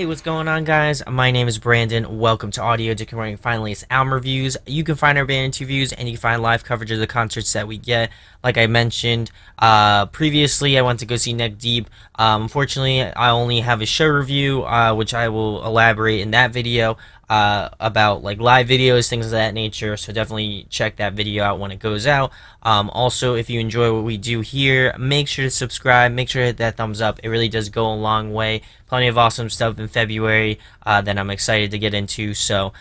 Hey, what's going on, guys? My name is Brandon. Welcome to Audio Addictionmedia Finalist album reviews. You can find our band interviews and you can find live coverage of the concerts that we get. Like I mentioned previously, I went to go see Neck Deep. Unfortunately, I only have a show review, which I will elaborate in that video about like live videos, things of that nature. So definitely check that video out when it goes out. Also, if you enjoy what we do here, make sure to subscribe. Make sure to hit that thumbs up. It really does go a long way. Plenty of awesome stuff in February that I'm excited to get into. So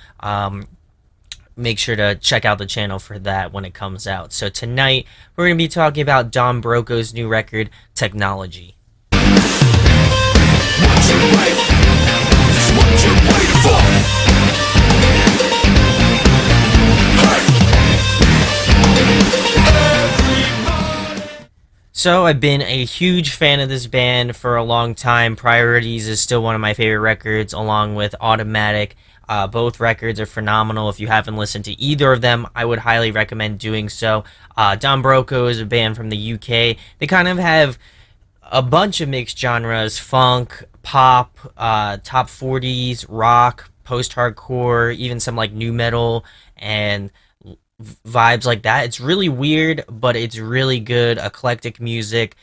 make sure to check out the channel for that when it comes out. So tonight we're going to be talking about Don Broco's new record, Technology. So I've been a huge fan of this band for a long time. Priorities is still one of my favorite records, along with Automatic. Both records are phenomenal. If you haven't listened to either of them, I would highly recommend doing so. Don Broco is a band from the UK. They kind of have a bunch of mixed genres: funk, pop, top 40s, rock, post-hardcore, even some like new metal and vibes like that. It's really weird, but it's really good, eclectic music,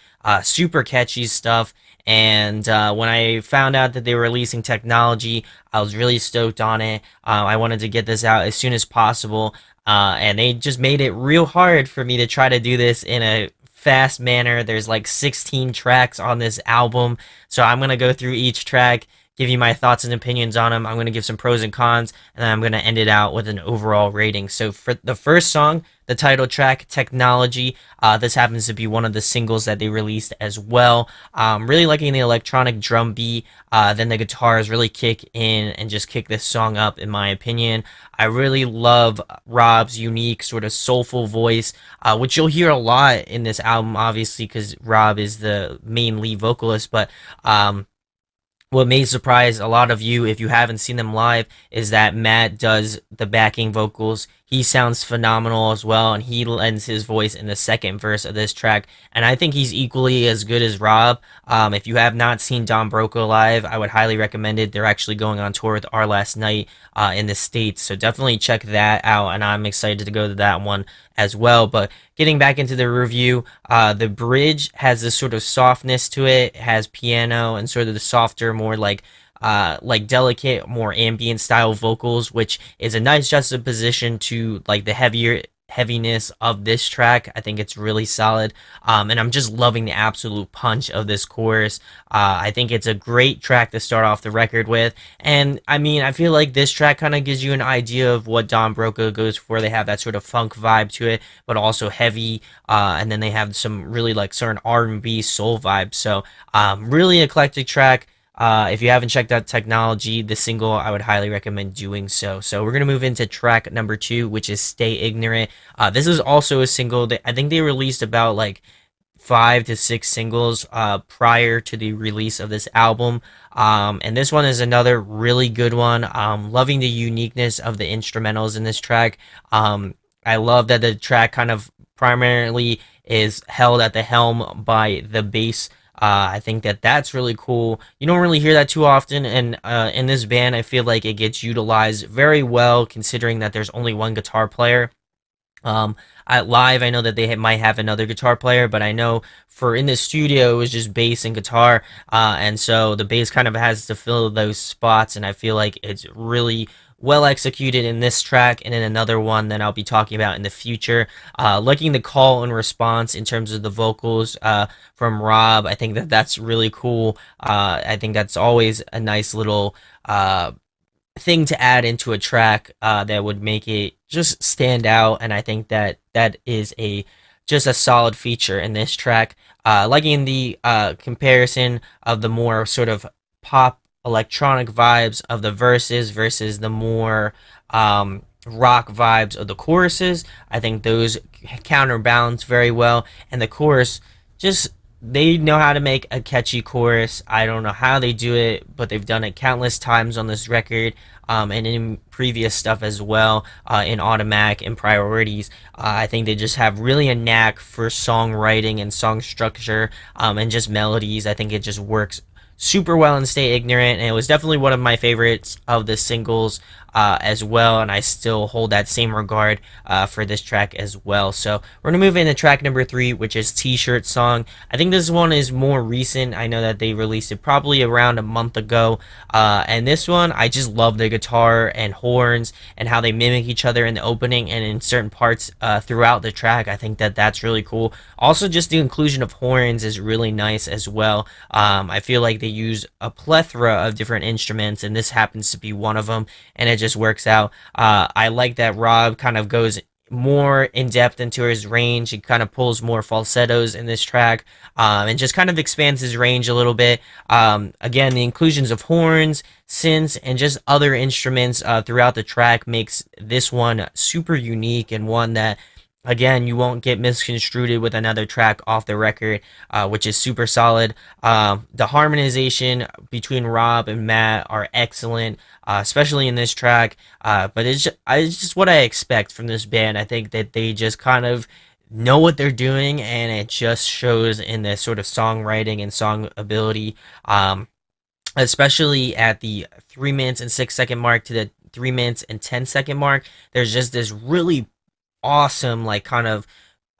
super catchy stuff. And when I found out that they were releasing Technology, I was really stoked on it. I wanted to get this out as soon as possible, and they just made it real hard for me to try to do this in a fast manner. There's like 16 tracks on this album, so I'm gonna go through each track, give you my thoughts and opinions on them. I'm going to give some pros and cons, and then I'm going to end it out with an overall rating. So for the first song, the title track, Technology, this happens to be one of the singles that they released as well. Really liking the electronic drum beat, then the guitars really kick in and just kick this song up, in my opinion. I really love Rob's unique sort of soulful voice, which you'll hear a lot in this album, obviously, because Rob is the main lead vocalist, but what may surprise a lot of you if you haven't seen them live is that Matt does the backing vocals. He sounds phenomenal as well, and he lends his voice in the second verse of this track, and I think he's equally as good as Rob. If you have not seen Don Broco live, I would highly recommend it. They're actually going on tour with Our Last Night in the States, so definitely check that out, and I'm excited to go to that one as well. But getting back into the review, the bridge has this sort of softness to it. It has piano and sort of the softer, more like delicate, more ambient style vocals, which is a nice juxtaposition to like the heaviness of this track. I think it's really solid, and I'm just loving the absolute punch of this chorus. I think it's a great track to start off the record with, and I mean, I feel like this track kind of gives you an idea of what Don Broco goes for. They have that sort of funk vibe to it, but also heavy, and then they have some really like certain R&B soul vibes. So really eclectic track. If you haven't checked out Technology, the single, I would highly recommend doing so. So we're going to move into track number 2, which is Stay Ignorant. This is also a single that I think they released about like 5 to 6 singles prior to the release of this album. And this one is another really good one. Loving the uniqueness of the instrumentals in this track. I love that the track kind of primarily is held at the helm by the bass. I think that that's really cool. You don't really hear that too often, and in this band, I feel like it gets utilized very well, considering that there's only one guitar player. At live, I know that they might have another guitar player, but I know for in the studio, it was just bass and guitar, and so the bass kind of has to fill those spots, and I feel like it's really well executed in this track and in another one that I'll be talking about in the future. Liking the call and response in terms of the vocals from Rob. I think that that's really cool. I think that's always a nice little thing to add into a track that would make it just stand out, and I think that that is just a solid feature in this track. Liking the comparison of the more sort of pop electronic vibes of the verses versus the more rock vibes of the choruses. I think those counterbalance very well, and the chorus, just they know how to make a catchy chorus. I don't know how they do it, but they've done it countless times on this record, and in previous stuff as well, in Automatic and Priorities. I think they just have really a knack for songwriting and song structure, and just melodies. I think it just works super well and Stay Ignorant, and it was definitely one of my favorites of the singles as well, and I still hold that same regard for this track as well. So we're gonna move into track number 3, which is T-Shirt Song. I think this one is more recent. I know that they released it probably around a month ago, and this one, I just love the guitar and horns and how they mimic each other in the opening and in certain parts throughout the track. I think that that's really cool. Also, just the inclusion of horns is really nice as well. I feel like they use a plethora of different instruments, and this happens to be one of them, and it just works out. I like that Rob kind of goes more in depth into his range. He kind of pulls more falsettos in this track, and just kind of expands his range a little bit. Again, the inclusions of horns, synths, and just other instruments throughout the track makes this one super unique, and one that, again, you won't get misconstrued with another track off the record, which is super solid. The harmonization between Rob and Matt are excellent, especially in this track. But it's just what I expect from this band. I think that they just kind of know what they're doing, and it just shows in the sort of songwriting and song ability, especially at the 3 minutes and 6 second mark to the 3 minutes and 10 second mark. There's just this really awesome, like, kind of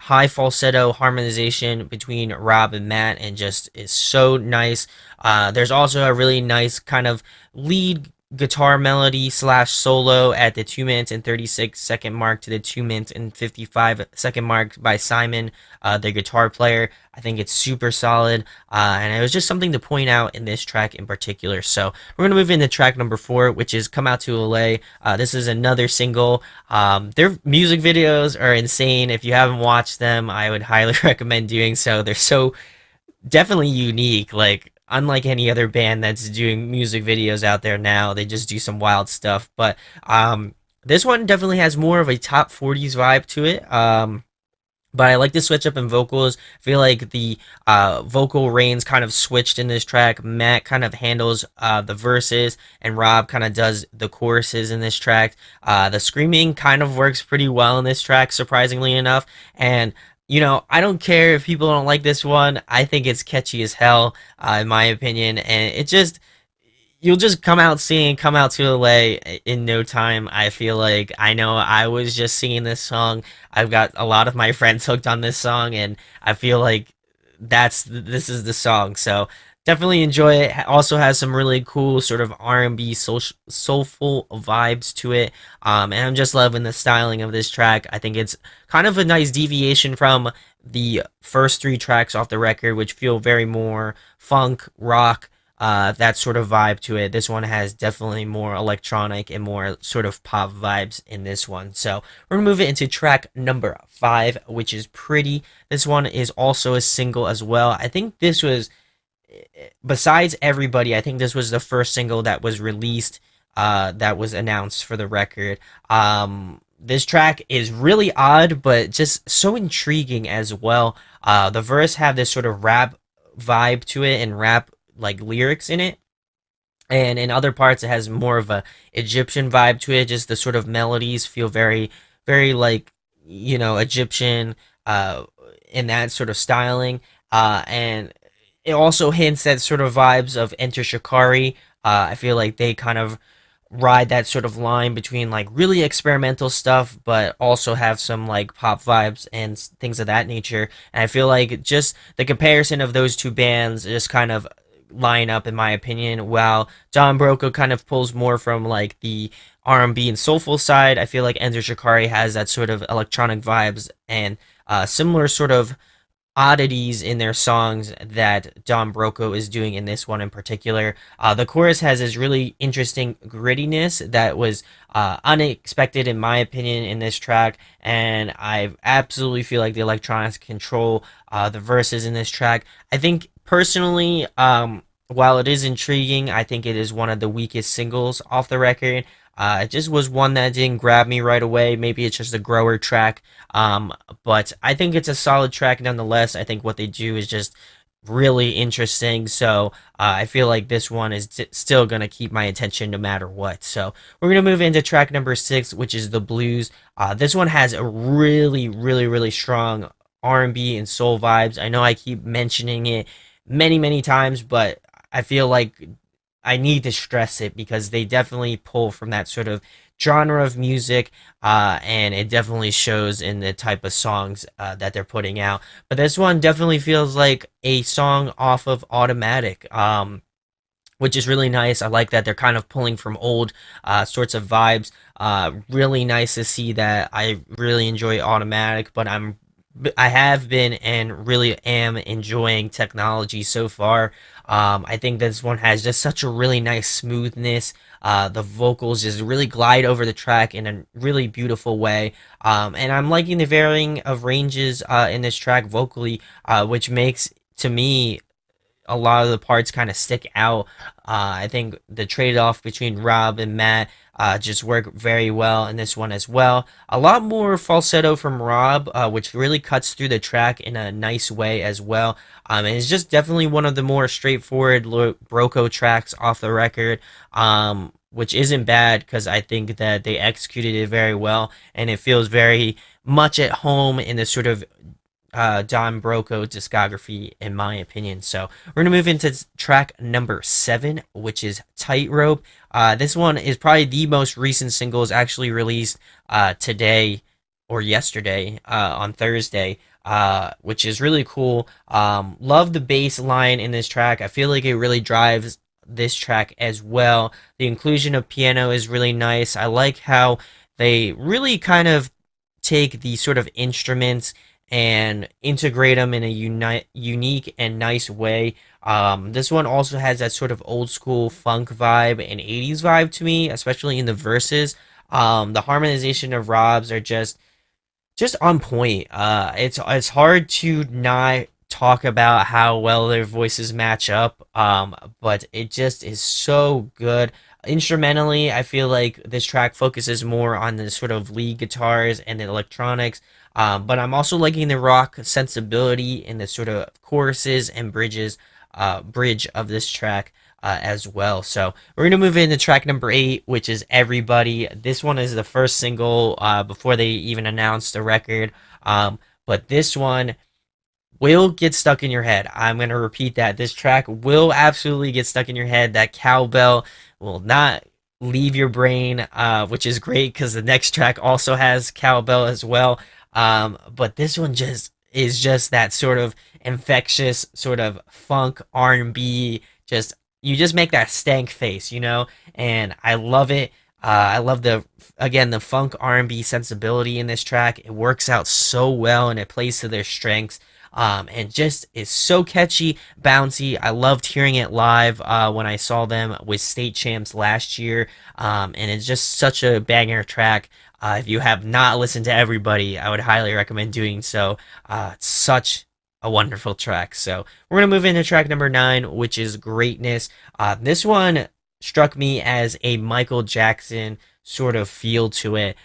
high falsetto harmonization between Rob and Matt, and just is so nice. There's also a really nice kind of lead guitar melody slash solo at the 2 minutes and 36 second mark to the 2 minutes and 55 second mark by Simon, the guitar player. I think it's super solid, and it was just something to point out in this track in particular. So we're going to move into track number 4, which is Come Out to LA. This is another single. Their music videos are insane. If you haven't watched them, I would highly recommend doing so. They're so definitely unique. Like, unlike any other band that's doing music videos out there now, they just do some wild stuff. But this one definitely has more of a top 40s vibe to it. But I like to switch up in vocals. I feel like the vocal reins kind of switched in this track. Matt kind of handles the verses, and Rob kind of does the choruses in this track. The screaming kind of works pretty well in this track, surprisingly enough. And I don't care if people don't like this one. I think it's catchy as hell, in my opinion, and you'll just come out singing "Come Out to LA" in no time. I feel like I know I was just singing this song. I've got a lot of my friends hooked on this song, and I feel like this is the song. So definitely enjoy it. Also has some really cool sort of R&B soulful vibes to it. And I'm just loving the styling of this track. I think it's kind of a nice deviation from the first 3 tracks off the record, which feel very more funk, rock, that sort of vibe to it. This one has definitely more electronic and more sort of pop vibes in this one. So we're gonna move it into track number 5, which is Pretty. This one is also a single as well. I think this was, besides Everybody, I think this was the first single that was released, that was announced for the record. This track is really odd, but just so intriguing as well. The verse have this sort of rap vibe to it, and rap like lyrics in it, and in other parts it has more of a Egyptian vibe to it. Just the sort of melodies feel very, very like, Egyptian, in that sort of styling, and it also hints at sort of vibes of Enter Shikari. I feel like they kind of ride that sort of line between like really experimental stuff, but also have some like pop vibes and things of that nature. And I feel like just the comparison of those two bands just kind of line up, in my opinion. While Don Broco kind of pulls more from like the R&B and soulful side, I feel like Enter Shikari has that sort of electronic vibes and similar sort of oddities in their songs that Don Broco is doing in this one in particular. The chorus has this really interesting grittiness that was unexpected, in my opinion, in this track, and I absolutely feel like the electronics control the verses in this track. I think personally, while it is intriguing, I think it is one of the weakest singles off the record. It just was one that didn't grab me right away. Maybe it's just a grower track, but I think it's a solid track nonetheless. I think what they do is just really interesting. So I feel like this one is still going to keep my attention no matter what. So we're going to move into track number 6, which is The Blues. This one has a really, really, really strong R&B and soul vibes. I know I keep mentioning it many, many times, but I feel like I need to stress it because they definitely pull from that sort of genre of music, and it definitely shows in the type of songs that they're putting out. But this one definitely feels like a song off of Automatic. Which is really nice. I like that they're kind of pulling from old sorts of vibes. Really nice to see that. I really enjoy Automatic, but I have been and really am enjoying technology so far. I think this one has just such a really nice smoothness. The vocals just really glide over the track in a really beautiful way. And I'm liking the varying of ranges in this track vocally, which makes to me a lot of the parts kind of stick out. I think the trade off between Rob and Matt just work very well in this one as well. A lot more falsetto from Rob, which really cuts through the track in a nice way as well. And it's just definitely one of the more straightforward Broco tracks off the record. Which isn't bad because I think that they executed it very well and it feels very much at home in the sort of Don Broco discography, in my opinion. So we're gonna move into track number 7, which is Tightrope. This one is probably the most recent single. Is actually released today or yesterday on Thursday. Which is really cool. Love the bass line in this track. I feel like it really drives this track as well. The inclusion of piano is really nice. I like how they really kind of take the sort of instruments and integrate them in a unique and nice way. This one also has that sort of old school funk vibe and 80s vibe to me, especially in the verses. The harmonization of Rob's are just on point. It's hard to not talk about how well their voices match up. But it just is so good. Instrumentally, I feel like this track focuses more on the sort of lead guitars and the electronics. But I'm also liking the rock sensibility in the sort of choruses and bridge of this track as well. So we're gonna move into track number 8, which is Everybody. This one is the first single before they even announced the record. But this one will get stuck in your head. I'm going to repeat that. This track will absolutely get stuck in your head. That cowbell will not leave your brain, which is great because the next track also has cowbell as well. But this one just is just that sort of infectious sort of funk R&B. Just you just make that stank face, and I love it. I love the funk R&B sensibility in this track. It works out so well and it plays to their strengths. And just is so catchy, bouncy. I loved hearing it live when I saw them with State Champs last year, and it's just such a banger track. If you have not listened to Everybody, I would highly recommend doing so. It's such a wonderful track. So we're gonna move into track number 9, which is Greatness. This one struck me as a Michael Jackson sort of feel to it,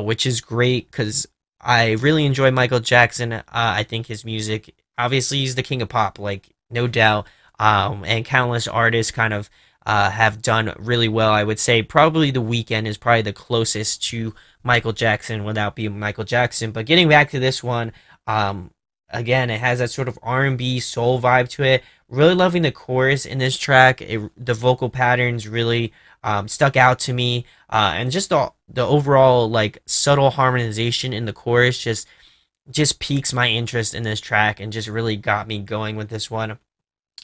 which is great because I really enjoy Michael Jackson. I think his music, obviously, he's the king of pop, like no doubt. And countless artists kind of have done really well. I would say probably The Weeknd is probably the closest to Michael Jackson without being Michael Jackson. But getting back to this one, again, it has that sort of R&B soul vibe to it. Really loving the chorus in this track. The vocal patterns really stuck out to me, and just the overall like subtle harmonization in the chorus just piques my interest in this track and just really got me going with this one.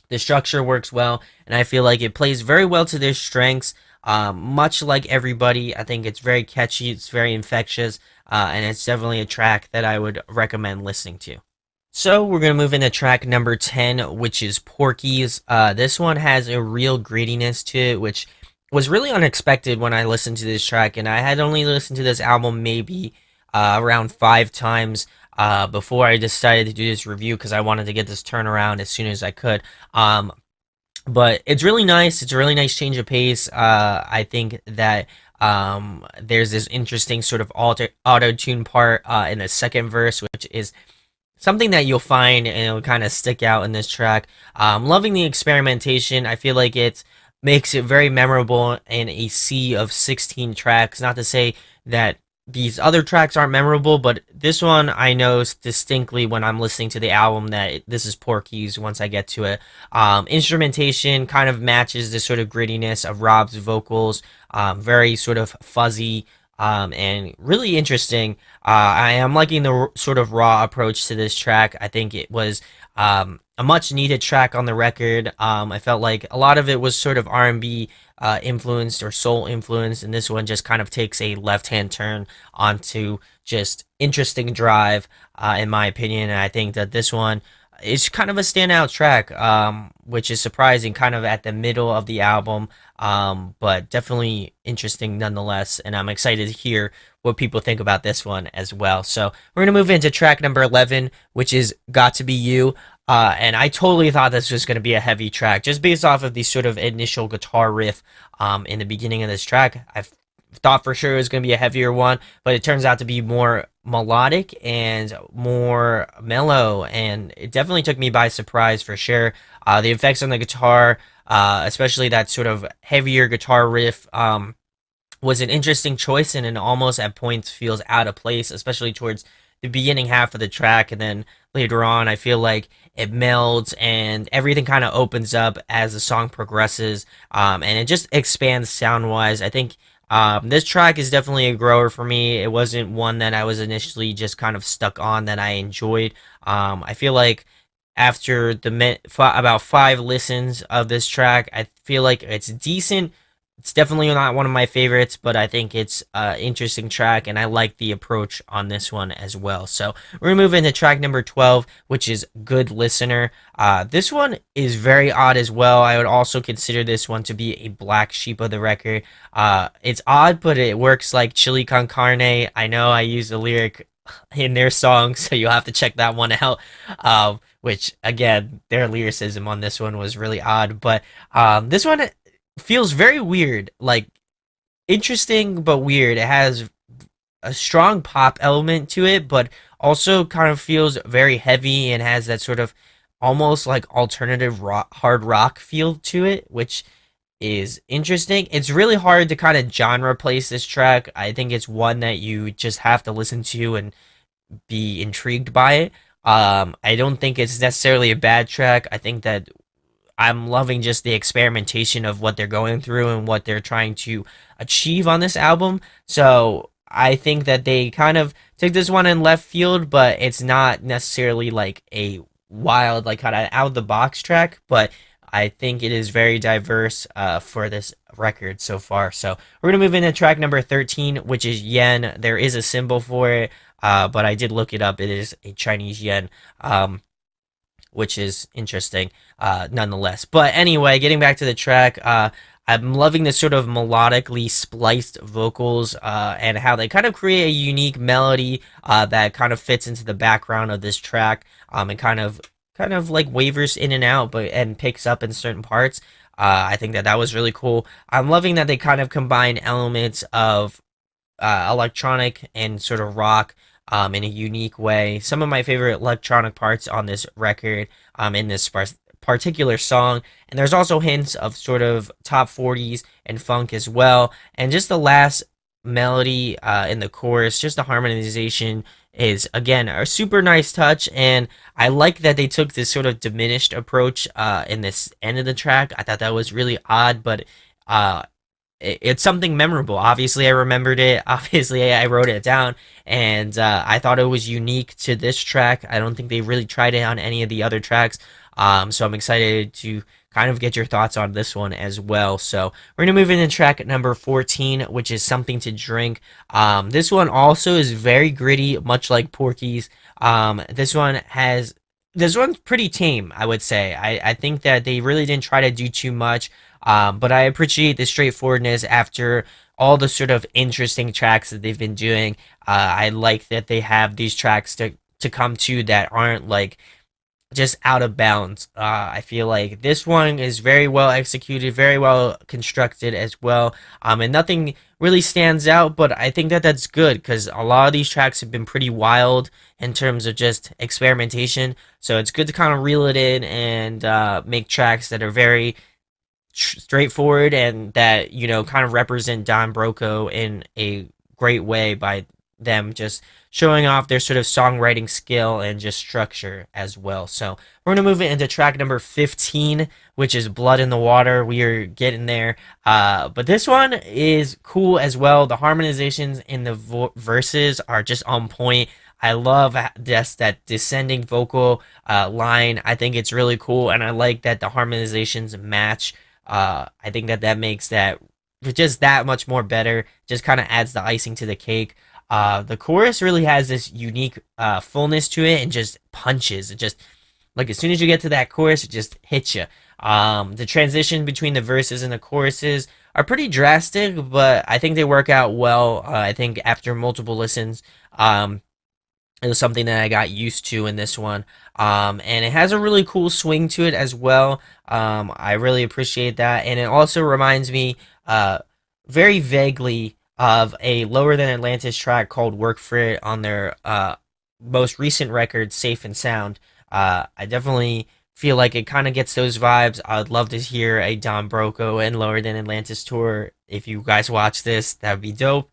The structure works well, and I feel like it plays very well to their strengths. Much like Everybody, I think it's very catchy, it's very infectious, and it's definitely a track that I would recommend listening to. So we're going to move into track number 10, which is Porky's. This one has a real grittiness to it, which was really unexpected when I listened to this track, and I had only listened to this album maybe around 5 times before I decided to do this review because I wanted to get this turnaround as soon as I could. But it's really nice. It's a really nice change of pace. I think that there's this interesting sort of auto-tune part in the second verse, which is something that you'll find and it'll kind of stick out in this track. Loving the experimentation. I feel like it makes it very memorable in a sea of 16 tracks. Not to say that these other tracks aren't memorable, but this one I know distinctly when I'm listening to the album that this is Porky's once I get to it. Instrumentation kind of matches the sort of grittiness of Rob's vocals, very sort of fuzzy. And really interesting. I am liking the sort of raw approach to this track. I think it was a much needed track on the record. I felt like a lot of it was sort of R&B influenced or soul influenced, and this one just kind of takes a left hand turn onto just interesting drive, in my opinion. And I think that this one is kind of a standout track, which is surprising, kind of at the middle of the album, but definitely interesting nonetheless. And I'm excited to hear what people think about this one as well. So we're gonna move into track number 11, which is "Got to Be You." And I totally thought this was going to be a heavy track just based off of the sort of initial guitar riff in the beginning of this track. I thought for sure it was going to be a heavier one, but it turns out to be more melodic and more mellow, and it definitely took me by surprise for sure. The effects on the guitar, especially that sort of heavier guitar riff, was an interesting choice, and it almost at points feels out of place, especially towards the beginning half of the track. And then later on, I feel like it melds and everything kind of opens up as the song progresses, and it just expands sound wise. I think this track is definitely a grower for me. It wasn't one that I was initially just kind of stuck on that I enjoyed. I feel like after about 5 listens of this track, I feel like it's decent. It's definitely not one of my favorites, but I think it's an interesting track, and I like the approach on this one as well. So we're gonna move into track number 12, which is "Good Listener." This one is very odd as well. I would also consider this one to be a black sheep of the record. It's odd, but it works like chili con carne. I know I used a lyric in their song, so you'll have to check that one out. Which again, their lyricism on this one was really odd, but this one feels very weird, like interesting but weird. It has a strong pop element to it, but also kind of feels very heavy and has that sort of almost like alternative rock, hard rock feel to it, which is interesting. It's really hard to kind of genre place this track. I think it's one that you just have to listen to and be intrigued by it. I don't think it's necessarily a bad track. I think that I'm loving just the experimentation of what they're going through and what they're trying to achieve on this album. So I think that they kind of took this one in left field, but it's not necessarily like a wild, like kind of out of the box track. But I think it is very diverse for this record so far. So we're gonna move into track number 13, which is yen. There is a symbol for it, but I did look it up. It is a Chinese yen. Which is interesting nonetheless. But anyway, getting back to the track, I'm loving the sort of melodically spliced vocals and how they kind of create a unique melody that kind of fits into the background of this track, and kind of like wavers in and out, but and picks up in certain parts. I think that was really cool. I'm loving that they kind of combine elements of electronic and sort of rock in a unique way. Some of my favorite electronic parts on this record, in this particular song, and there's also hints of sort of top 40s and funk as well. And just the last melody in the chorus, just the harmonization is again a super nice touch, and I like that they took this sort of diminished approach in this end of the track. I thought that was really odd, but uh, it's something memorable. Obviously, I remembered it. Obviously, I wrote it down, and I thought it was unique to this track. I don't think they really tried it on any of the other tracks. So I'm excited to kind of get your thoughts on this one as well. So we're gonna move into track number 14, which is "Something to Drink." This one also is very gritty, much like Porky's. This one's pretty tame, I would say. I think that they really didn't try to do too much. But I appreciate the straightforwardness after all the sort of interesting tracks that they've been doing. I like that they have these tracks to come to that aren't like just out of bounds. I feel like this one is very well executed, very well constructed as well. And nothing really stands out, but I think that that's good because a lot of these tracks have been pretty wild in terms of just experimentation. So it's good to kind of reel it in and make tracks that are very straightforward and that kind of represent Don Broco in a great way by them just showing off their sort of songwriting skill and just structure as well. So we're gonna move it into track number 15, which is Blood in the Water. We are getting there. But this one is cool as well. The harmonizations in the verses are just on point. I love just that descending vocal line. I think it's really cool, and I like that the harmonizations match. I think that that makes that just that much more better. Just kind of adds the icing to the cake. The chorus really has this unique fullness to it and just punches. It just like as soon as you get to that chorus, it just hits you. The transition between the verses and the choruses are pretty drastic, but I think they work out well. I think after multiple listens, it was something that I got used to in this one. And it has a really cool swing to it as well. I really appreciate that. And it also reminds me very vaguely of a Lower Than Atlantis track called Work For It on their most recent record, Safe and Sound. I definitely feel like it kind of gets those vibes. I would love to hear a Don Broco and Lower Than Atlantis tour. If you guys watch this, that would be dope.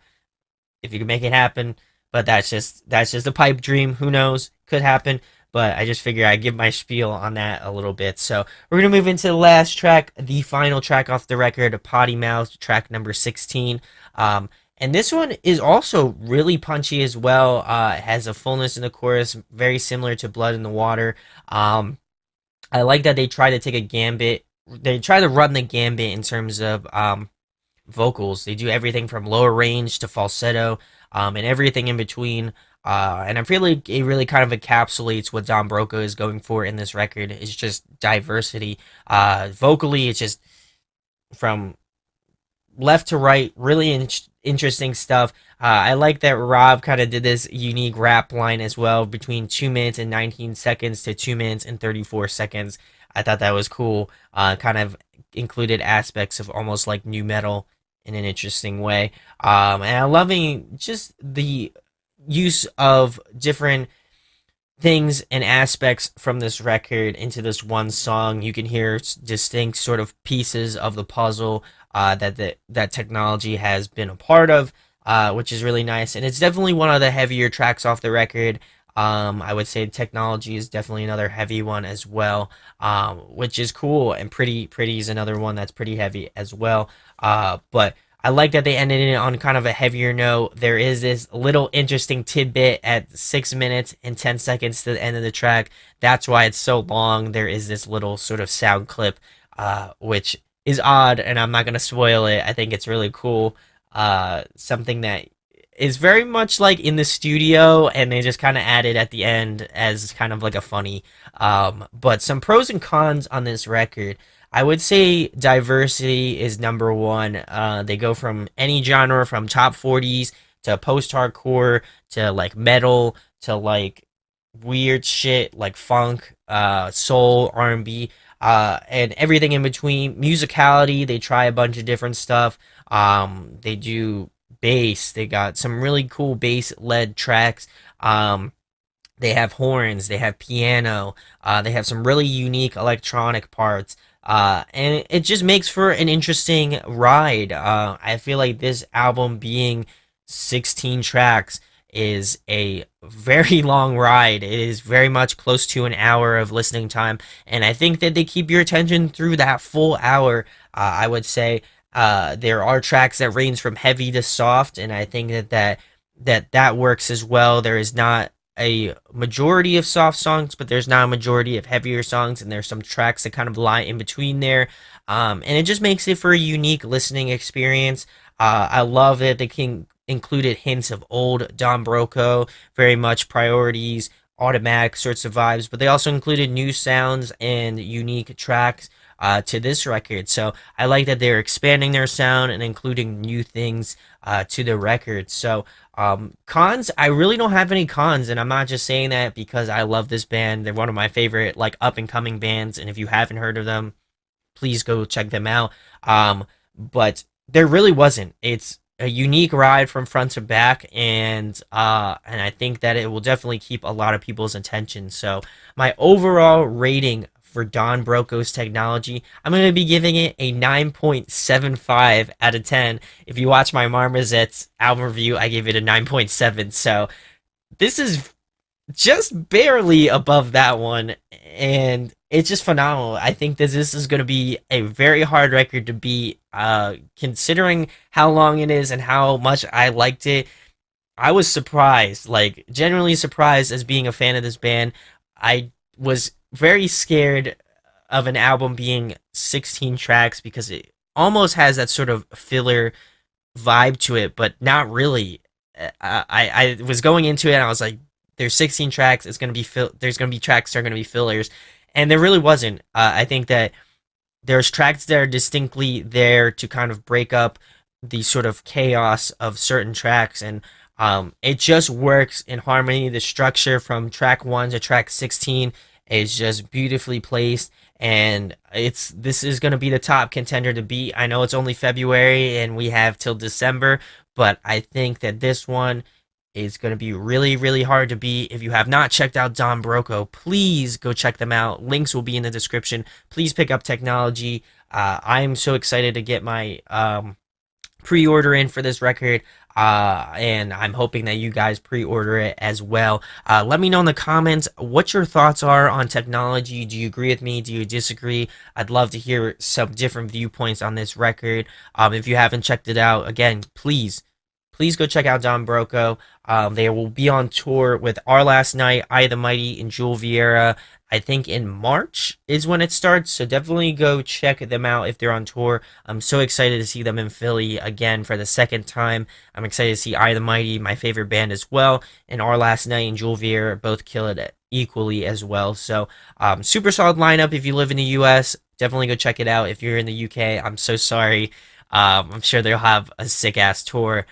If you can make it happen. But that's just a pipe dream. Who knows? Could happen. But I just figure I'd give my spiel on that a little bit. So we're gonna move into the last track, the final track off the record, Potty Mouth, track number 16. And this one is also really punchy as well. It has a fullness in the chorus, very similar to Blood in the Water. I like that they try to take a gambit. They try to run the gambit in terms of vocals. They do everything from lower range to falsetto, and everything in between. And I feel like it really kind of encapsulates what Don Broco is going for in this record. It's just diversity. Vocally, it's just from left to right, really interesting stuff. I like that Rob kind of did this unique rap line as well between 2 minutes and 19 seconds to 2 minutes and 34 seconds. I thought that was cool. Kind of included aspects of almost like new metal in an interesting way. And I'm loving just the use of different things and aspects from this record into this one song. You can hear distinct sort of pieces of the puzzle that technology has been a part of, which is really nice. And it's definitely one of the heavier tracks off the record. I would say Technology is definitely another heavy one as well, which is cool. And Pretty is another one that's pretty heavy as well. But I like that they ended it on kind of a heavier note. There is this little interesting tidbit at 6 minutes and 10 seconds to the end of the track. That's why it's so long. There is this little sort of sound clip, which is odd, and I'm not going to spoil it. I think it's really cool. Something that is very much like in the studio, and they just kind of added at the end as kind of like a funny. But some pros and cons on this record. I would say diversity is number one. They go from any genre, from top 40s to post-hardcore to like metal to like weird shit like funk, soul, R&B, and everything in between. Musicality, they try a bunch of different stuff. They do bass. They got some really cool bass-led tracks. They have horns. They have piano. They have some really unique electronic parts. And it just makes for an interesting ride. I feel like this album being 16 tracks is a very long ride. It is very much close to an hour of listening time, and I think that they keep your attention through that full hour. I would say there are tracks that range from heavy to soft, and I think that works as well. There is not a majority of soft songs, but there's not a majority of heavier songs, and there's some tracks that kind of lie in between there. And it just makes it for a unique listening experience. I love that they can included hints of old Don Broco, very much Priorities, Automatic sorts of vibes, but they also included new sounds and unique tracks to this record. So I like that they're expanding their sound and including new things to the record. So cons, I really don't have any cons, and I'm not just saying that because I love this band. They're one of my favorite like up and coming bands, and if you haven't heard of them, please go check them out. But there really wasn't. It's a unique ride from front to back, and I think that it will definitely keep a lot of people's attention. So my overall rating for Don Broco's Technology. I'm going to be giving it a 9.75 out of 10. If you watch my Marmoset's album review, I gave it a 9.7. So this is just barely above that one, and it's just phenomenal. I think that this is going to be a very hard record to beat, considering how long it is and how much I liked it. I was surprised, like genuinely surprised as being a fan of this band. I was very scared of an album being 16 tracks because it almost has that sort of filler vibe to it, but not really. I was going into it and I was like, there's 16 tracks. It's gonna be there's gonna be tracks that are gonna be fillers, and there really wasn't. I think that there's tracks that are distinctly there to kind of break up the sort of chaos of certain tracks, and it just works in harmony. The structure from track 1 to track 16 is just beautifully placed, and this is going to be the top contender to beat. I know it's only February and we have till December, but I think that this one is going to be really, really hard to beat. If you have not checked out Don Broco, please go check them out. Links will be in the description. Please pick up Technology. I'm so excited to get my pre-order in for this record, and I'm hoping that you guys pre-order it as well. Let me know in the comments what your thoughts are on Technology. Do you agree with me? Do you disagree? I'd love to hear some different viewpoints on this record. If you haven't checked it out, again, please go check out Don Broco. They will be on tour with Our Last Night, I the Mighty, and Jewel Vieira. I think in March is when it starts, so definitely go check them out if they're on tour. I'm so excited to see them in Philly again for the second time. I'm excited to see I the Mighty, my favorite band as well, and Our Last Night and Jewel Vieira both kill it equally as well. So super solid lineup. If you live in the US, definitely go check it out. If you're in the UK, I'm so sorry. I'm sure they'll have a sick ass tour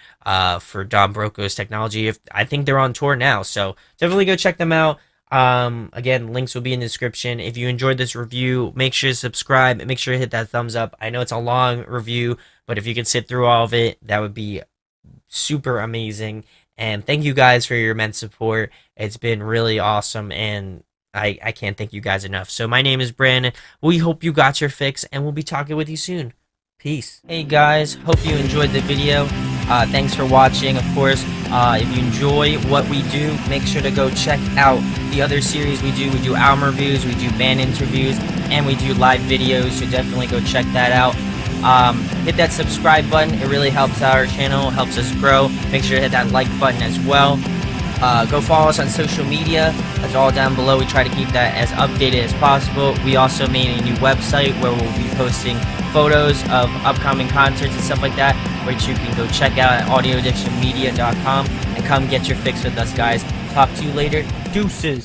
for Don Broco's Technology. I think they're on tour now, so definitely go check them out. Again, links will be in the description. If you enjoyed this review, make sure to subscribe and make sure to hit that thumbs up. I know it's a long review, but if you could sit through all of it, that would be super amazing. And thank you guys for your immense support. It's been really awesome, and I can't thank you guys enough. So my name is Brandon. We hope you got your fix, and we'll be talking with you soon. Peace. Hey guys, hope you enjoyed the video. Thanks for watching. Of course, if you enjoy what we do, make sure to go check out the other series we do. We do album reviews, we do band interviews, and we do live videos, so definitely go check that out. Hit that subscribe button. It really helps out our channel, helps us grow. Make sure to hit that like button as well. Go follow us on social media. That's all down below. We try to keep that as updated as possible. We also made a new website where we'll be posting photos of upcoming concerts and stuff like that, which you can go check out at audioaddictionmedia.com and come get your fix with us, guys. Talk to you later. Deuces.